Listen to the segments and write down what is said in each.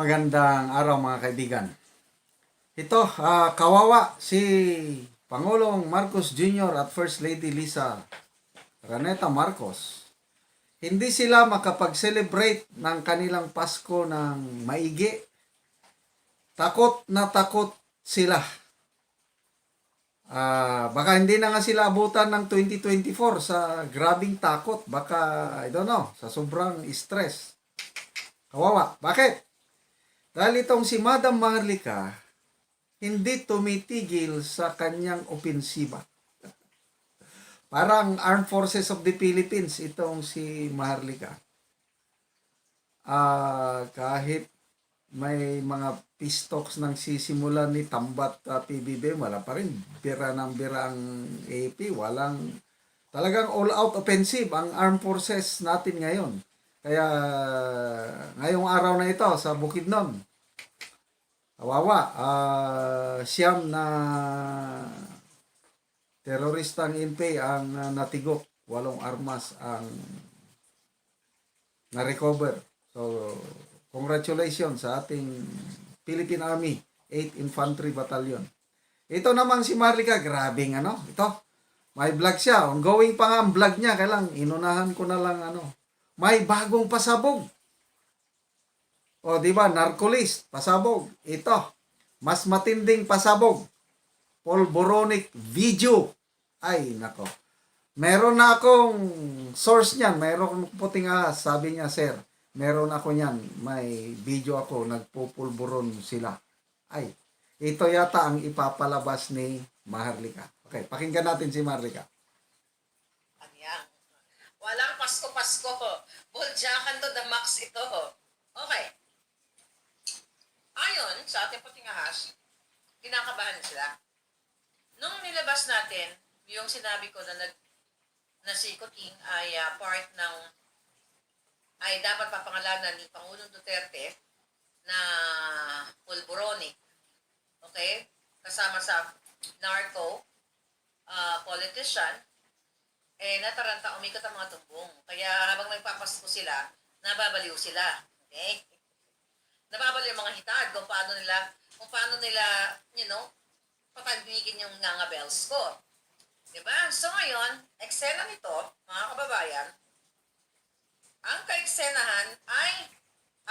Magandang araw mga kaibigan. Ito, kawawa si Pangulong Marcos Jr. at First Lady Lisa Raneta Marcos. Hindi sila makapag-celebrate ng kanilang Pasko ng maigi. Takot na takot sila. Baka hindi na nga sila abutan ng 2024 sa grabing takot. Baka, I don't know, sa sobrang stress. Kawawa. Bakit? Dahil itong si Madam Maharlika, hindi tumitigil sa kanyang opensiba. Parang Armed Forces of the Philippines itong si Maharlika. Kahit may mga peace talks nang sisimulan ni Tambat PBB, wala pa rin. Bira ng bira ang AP. Walang, talagang all-out offensive ang Armed Forces natin ngayon. Kaya ngayong araw na ito sa Bukidnon, kawawa, siyam na teroristang INPE ang natigok, 8 armas ang na-recover. So, congratulations sa ating Philippine Army 8th Infantry Battalion. Ito namang si Maharlika, grabing ito. May vlog siya, ongoing pa nga ang vlog niya, kailang inunahan ko na lang may bagong pasabog. O, di ba? Narcolist, pasabog. Ito, mas matinding pasabog. Polboronic video. Ay, nako. Meron na akong source niyan. Meron puting ahas. Sabi niya, sir, meron ako niyan. May video ako. Nagpupulburon sila. Ay, ito yata ang ipapalabas ni Maharlika. Okay, pakinggan natin si Maharlika. Walang Pasko-Pasko. Boljakan to the max ito. Okay. Ayon sa ating puting ahas, kinakabahan sila. Nung nilabas natin, yung sinabi ko na si Kuting ay ay dapat papangalanan ni Pangulong Duterte na pulboronic. Okay? Kasama sa narco politician, nataranta, umikot ang mga tumbong. Kaya habang nagpapasko sila, nababaliw sila. Okay? Nababaliw yung mga hitad kung paano nila, patagmigin yung ngangabels ko. Diba? So ngayon, eksena nito, mga kababayan, ang kaeksenahan ay,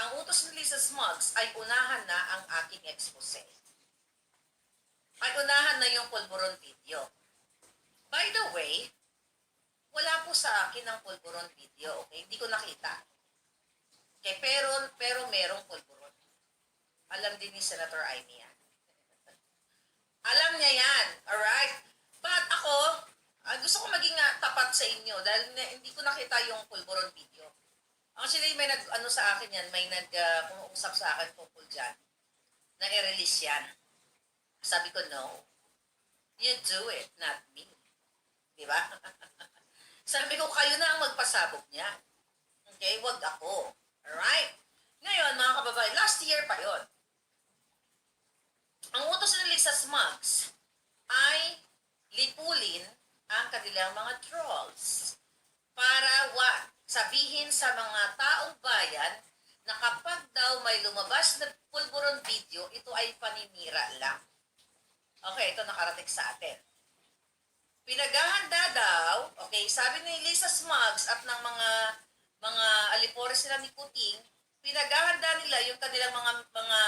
ang utos ni Lisa Smugs ay unahan na ang aking expose. Ay unahan na yung pulburon video. By the way, wala po sa akin ang pulburon video, okay? Hindi ko nakita. Okay, pero merong pulburon. Alam din ni Senator Amy yan. Alam niya yan, alright? But ako, gusto ko maging tapat sa inyo dahil hindi ko nakita yung pulburon video. Actually, may sa akin yan, may kumuusap sa akin tungkol dyan na i-release yan. Sabi ko, no. You do it, not me. Diba? Sabi ko, kayo na ang magpasabog niya. Okay? Wag ako. Alright? Ngayon, mga kababayan, last year pa yon. Ang utos ni Lisa Smugs ay lipulin ang kanilang mga trolls para sabihin sa mga taong bayan na kapag daw may lumabas na pulburon video, ito ay paninira lang. Okay, ito nakarating sa atin. Pinaghahanda daw, okay, sabi ni Lisa Smugs at ng mga alipores nila ni Kuting, pinaghahanda nila yung kanilang mga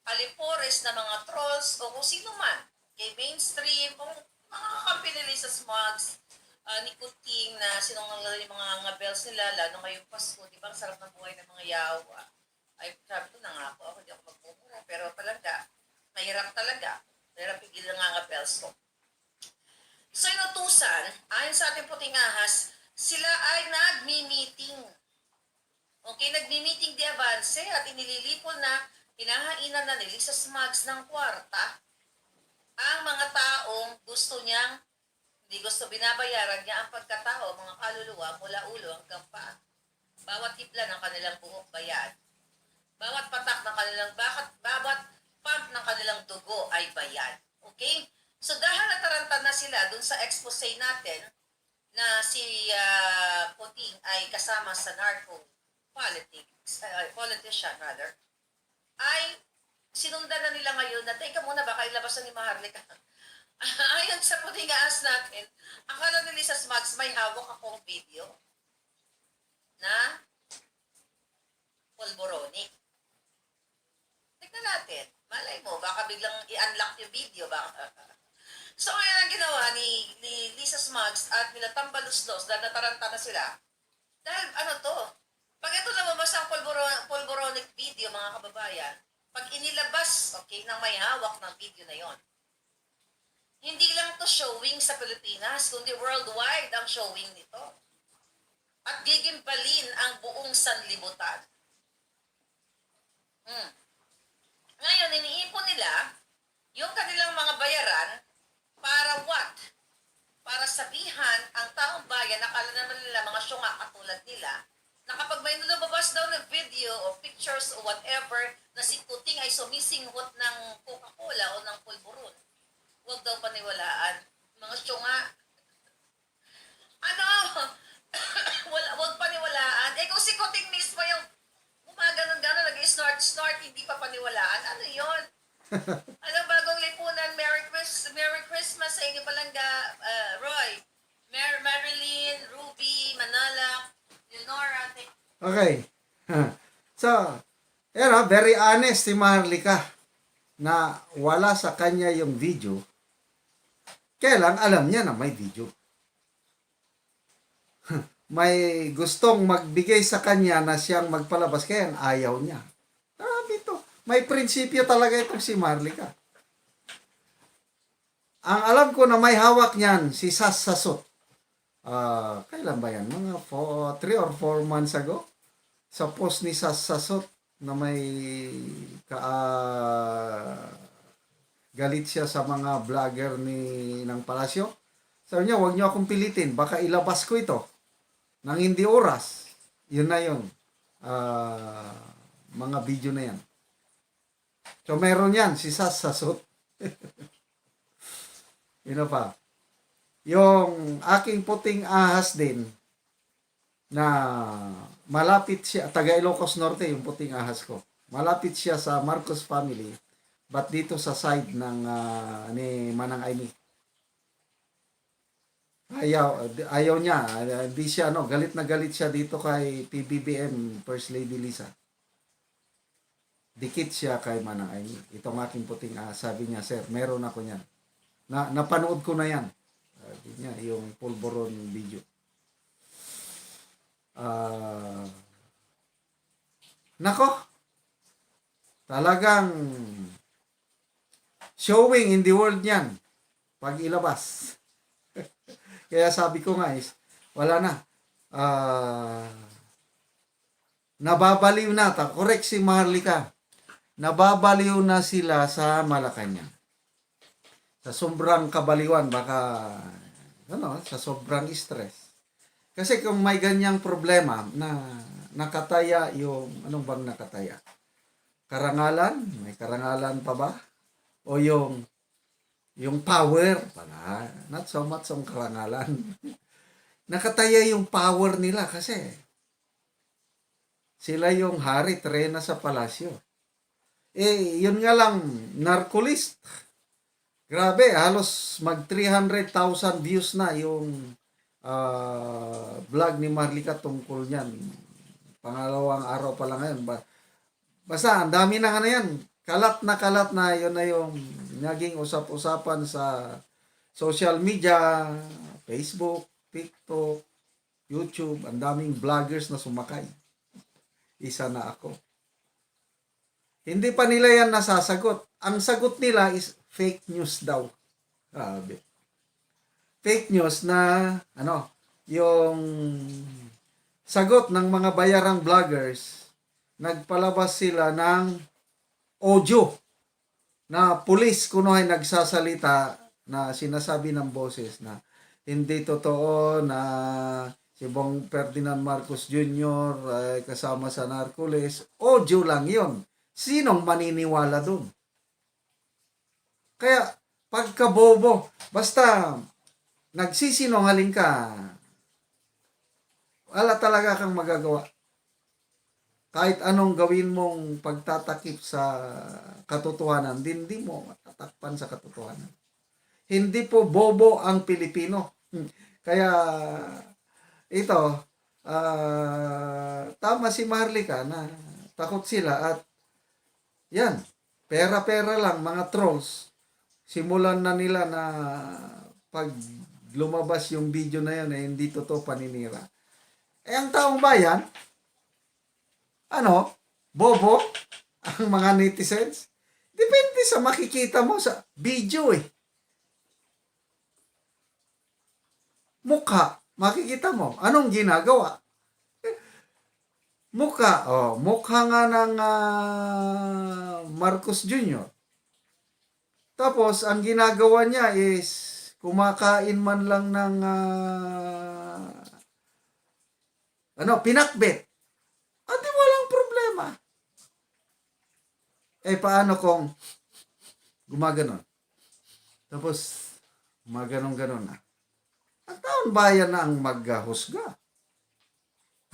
alipores na mga trolls o kung sino man, okay, mainstream, kung mga kakampi ni Lisa Smugs, ni Kuting na sinungaling yung mga ngabels nila, lalo ngayong Pasko, di ba, ang sarap ng buhay ng mga yawa. Ay, sabi ko, nangako ako, hindi ako magmumura, pero talaga, mahirap talaga. Mahirap pigil ng ngabels ko. So, inutusan, ayon sa ating puting ahas, sila ay nagmi-meeting. Okay, nagmi-meeting di avance at inililipol na hinahainan na ni Lisa Smugs ng kwarta ang mga taong hindi gusto binabayaran niya ang pagkatao, mga kaluluwa mula ulo hanggang paa. Bawat hipla ng kanilang buhok bayad. Bawat patak ng kanilang bawat pump ng kanilang dugo ay bayad. Okay? So dahil nataranta na sila dun sa expose natin na si Puting ay kasama sa narco politician rather, ay sinundan na nila ngayon na, teka muna, baka ilabas na ni Maharlika. Ayon sa puting aas natin, akala ni Lisa Smugs may hawak akong video na pulboronic. Tignan natin. Malay mo, baka biglang i-unlock yung video. Baka. So, ngayon ang ginawa ni Lisa Smugs at nila Tambaluslos dahil nataranta na sila. Dahil ano to, pag ito lumabas ang pulboronic video, mga kababayan, pag inilabas, okay, nang may hawak ng video na yon, hindi lang to showing sa Pilipinas, kundi worldwide ang showing nito. At gigimbalin ang buong sanlibutan. Ngayon, iniipon nila yung kanilang mga bayaran para what? Para sabihan ang taong bayan, nakala naman nila mga syunga katulad nila, na kapag may nalabas daw na video o pictures o whatever na si Kuting ay sumisinghot ng Coca-Cola o ng pulburon, huwag daw paniwalaan. Mga syunga. Ano? Huwag paniwalaan. Eh kung si Kuting mismo yung gumaganon-ganon, nag-snort-snort, hindi pa paniwalaan, ano yon? Ano, bagong lipunan, Merry Christmas sa inyo palangga, Roy, Marilyn, Ruby, Manala, Leonora. Okay. So, very honest si Maharlika na wala sa kanya yung video. Kailan alam niya na may video. May gustong magbigay sa kanya na siyang magpalabas, kaya ayaw niya. Grabe to. May prinsipyo talaga itong si Maharlika. Ang alam ko na may hawak niyan, si Sas Sasot. Kailan ba yan? Mga 3 or 4 months ago. Sa post ni Sas Sasot na may galit siya sa mga vlogger ng Palasyo. Sabi niya, huwag niyo akong pilitin. Baka ilabas ko ito nang hindi oras. Yun na yun. Mga video na yan. So, meron yan. Si Sas Sasot. Yun pa. Yung aking puting ahas din na malapit siya, taga Ilocos Norte yung puting ahas ko. Malapit siya sa Marcos family, but dito sa side ng ni Manang Aimee. Ayaw niya, di siya galit na galit siya dito kay PBBM First Lady Lisa. Dikit siya kay Manang Aimee. Itong aking puting ahas, sabi niya, sir, meron ako niyan. Napanood ko na yan. Sabi niya, yung pulboron video. Nako, talagang showing in the world yan pag ilabas. Kaya sabi ko nga wala na. Nababaliw na. Correct si Maharlika. Nababaliw na sila sa Malacanang. Sa sobrang kabaliwan, baka sa sobrang stress. Kasi kung may ganyang problema na nakataya yung, anong bang nakataya? Karangalan? May karangalan pa ba? O yung power? Not so much ang karangalan. Nakataya yung power nila kasi sila yung hari, trena sa palasyo. Yun nga lang, narcolist. Grabe, halos mag 300,000 views na yung vlog ni Maharlika tungkol niyan. Pangalawang araw pa lang ngayon. Basta, ang dami na yan. Kalat na yun na yung naging usap-usapan sa social media, Facebook, TikTok, YouTube. Ang daming vloggers na sumakay. Isa na ako. Hindi pa nila yan nasasagot. Ang sagot nila is fake news daw. Grabe. Fake news na, yung sagot ng mga bayarang vloggers, nagpalabas sila ng audio na pulis kuno'y nagsasalita na sinasabi ng boses na hindi totoo na si Bong Ferdinand Marcos Jr. ay kasama sa narcolis. Audio lang yon. Sinong maniniwala dun? Kaya, pagkabobo, basta nagsisinungaling ka, wala talaga kang magagawa. kahit anong gawin mong pagtatakip sa katotohanan, hindi mo matatakpan sa katotohanan. Hindi po bobo ang Pilipino. Kaya ito, tama si Marlica na takot sila at yan, pera-pera lang mga trolls. Simulan na nila na pag lumabas yung video na yun, hindi totoo, paninira. Ang taong bayan, bobo ang mga netizens. Depende sa makikita mo sa video eh. Mukha, makikita mo. Anong ginagawa? Mukha nga ng Marcos Jr. Tapos, ang ginagawa niya is kumakain man lang ng pinakbet. At walang problema. Paano kung gumaganon? Tapos, gumaganon-ganon na. Ang taon bayan na ang maghusga.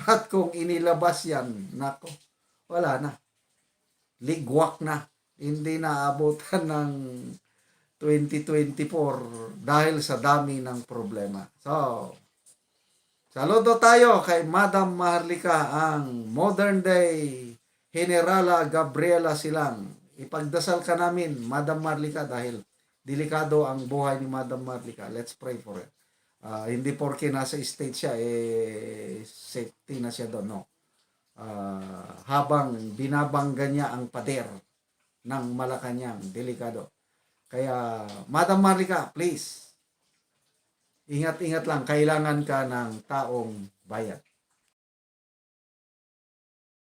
At kung inilabas yan, nako, wala na. Ligwak na. Hindi na abutan ng 2024 dahil sa dami ng problema. So, saludo tayo kay Madam Maharlika, ang modern day Generala Gabriela Silang. Ipagdasal ka namin, Madam Maharlika, dahil delikado ang buhay ni Madam Maharlika. Let's pray for it. Hindi porke nasa state siya, safety na siya doon, no? Habang binabangga niya ang pader ng Malacanang, delikado. Kaya, Madam Maharlika, please, ingat-ingat lang, kailangan ka ng taong bayan.